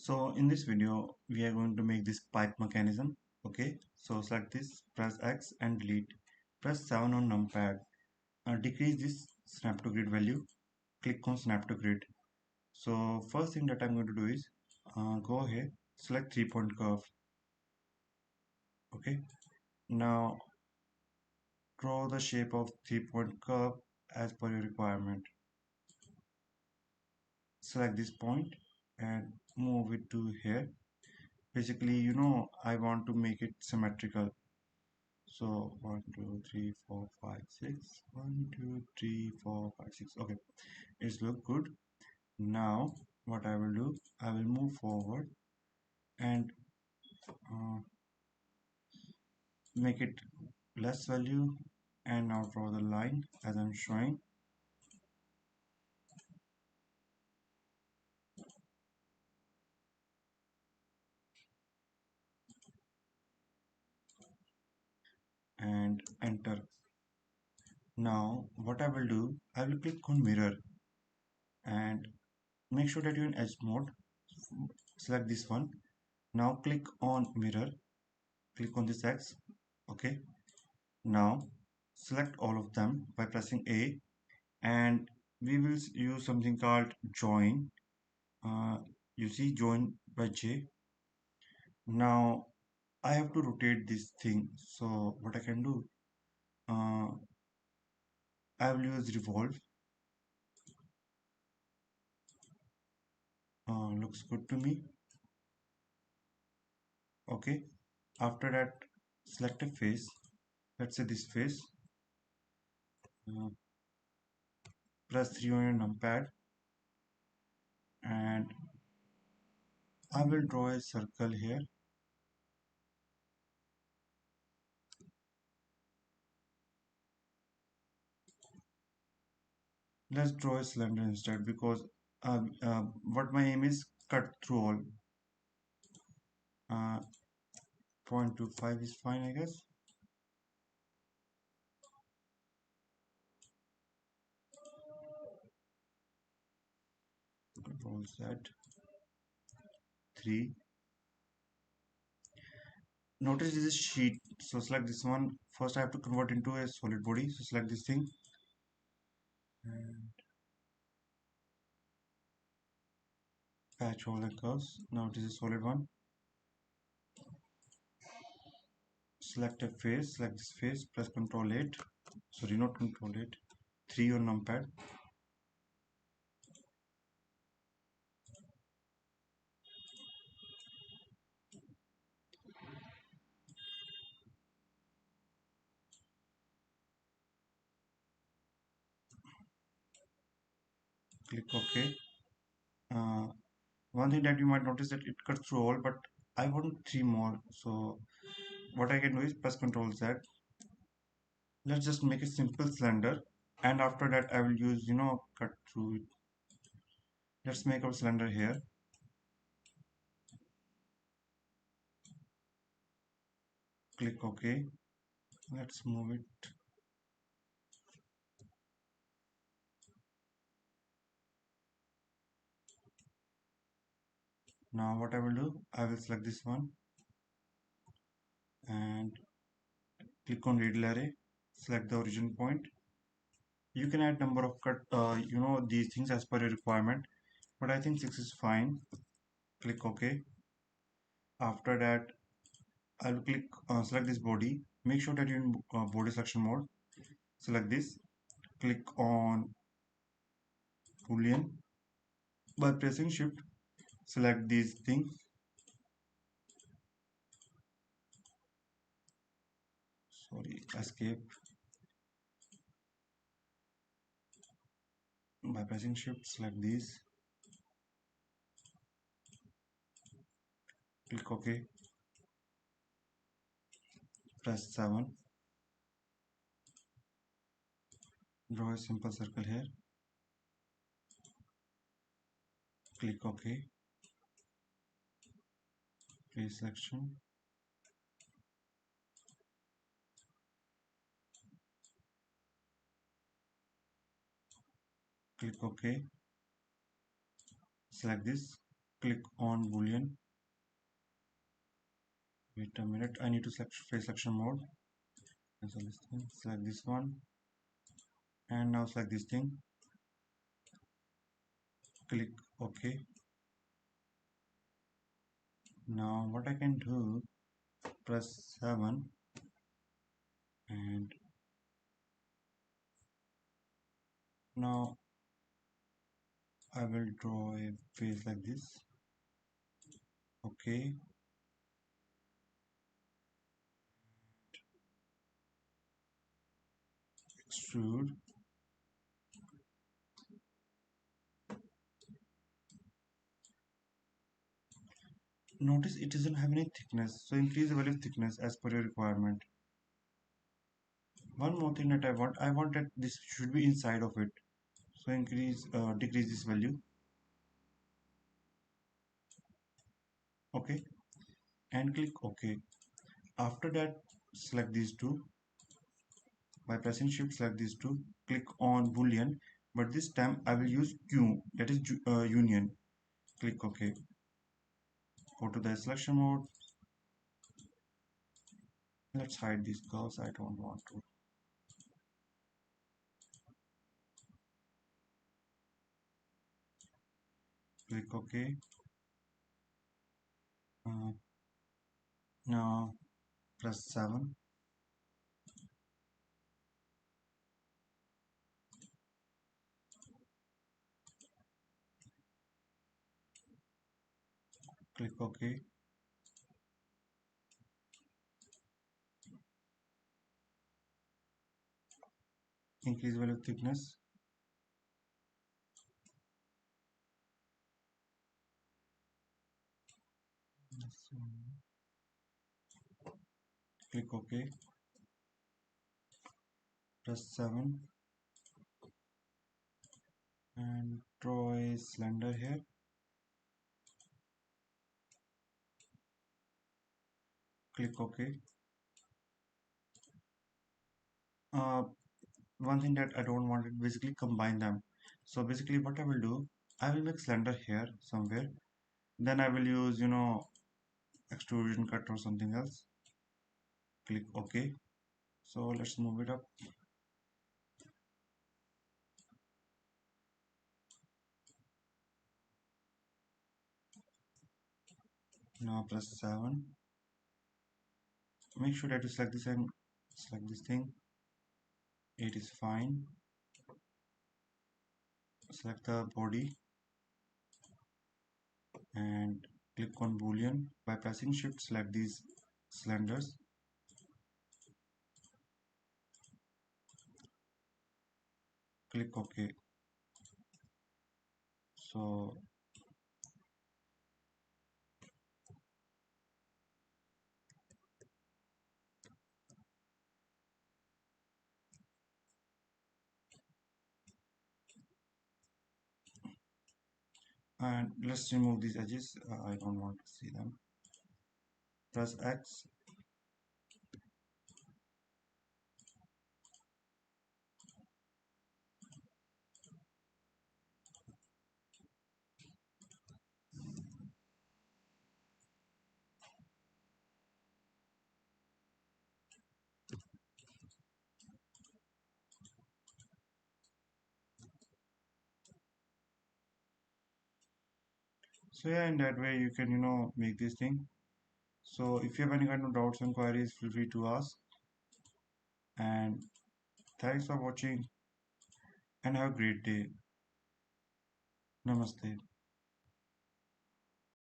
So in this video, we are going to make this pipe mechanism. Okay, so select this, press X and delete. Press 7 on numpad. Decrease this snap to grid value. Click on snap to grid. So first thing that I'm going to do is go ahead, select 3-point curve. Okay, now draw the shape of 3-point curve as per your requirement. Select this point and move it to here. Basically, I want to make it symmetrical. So 1, 2, 3, 4, 5, 6. 1, 2, 3, 4, 5, 6. Okay, it's look good. Now what I will do, I will move forward and uh, make it less value and now draw the line as I'm showing. And enter. Now what I will do, I will click on mirror and make sure that you're in edge mode. Select this one. Now click on mirror, click on this X. Okay, now select all of them by pressing A, and we will use something called join. uh, you see join by J. Now I have to rotate this thing, so what I can do, uh, I will use revolve. Looks good to me. Okay, after that select a face, let's say this face. uh, Press 3 on your numpad and I will draw a circle here. Let's draw a cylinder instead, because what my aim is cut through all. uh, 0.25 is fine, I guess. Control Z, 3. Notice this is sheet, so select this one. First I have to convert into a solid body, so select this thing and patch all the curves. Now it is a solid one. Select a face, select this face, press Ctrl 8. Sorry, not Ctrl 8, 3 on numpad. Click OK. uh, One thing that you might notice that it cuts through all, but I want 3 more. So what I can do is press Ctrl Z. Let's just make a simple cylinder, and after that I will use cut through it. Let's make our cylinder here. Click OK. Let's move it. Now what I will do, I will select this one and click on radial array, select the origin point. You can add number of cut these things as per your requirement, but I think 6 is fine. Click OK. After that I will click select this body. Make sure that you're in body selection mode. Select this, click on boolean. By pressing shift, select these things. Sorry, escape. By pressing shift, select these. Click OK. Press 7. Draw a simple circle here. Click OK. Face selection. Click OK. Select this. click on boolean. Wait a minute, I need to select face selection mode. Cancel this thing, select this one, and now select this thing, click OK. Now what I can do, press 7, and now I will draw a face like this. OK, extrude. Notice it doesn't have any thickness, so increase the value of thickness as per your requirement. One more thing that I want that this should be inside of it, so decrease this value. OK, and click OK. After that, select these two. By pressing shift, select these two, click on boolean, but this time I will use Q, that is union. Click OK. Go to the selection mode. Let's hide these curves, I don't want to. Click OK. uh, Now press 7. Click OK. Increase value of thickness. Click OK. Press 7 and draw a cylinder here. Click OK. uh, One thing that I don't want is basically combine them. So basically what I will do, I will make cylinder here somewhere, then I will use extrusion cut or something else. Click OK. So let's move it up. Now press 7. Make sure that you select this and select this thing. It is fine. Select the body and click on boolean. By pressing shift, select these cylinders. Click OK. So and let's remove these edges. I don't want to see them. Press X. So yeah, in that way you can make this thing. So if you have any kind of doubts and queries, feel free to ask. And thanks for watching and have a great day. Namaste.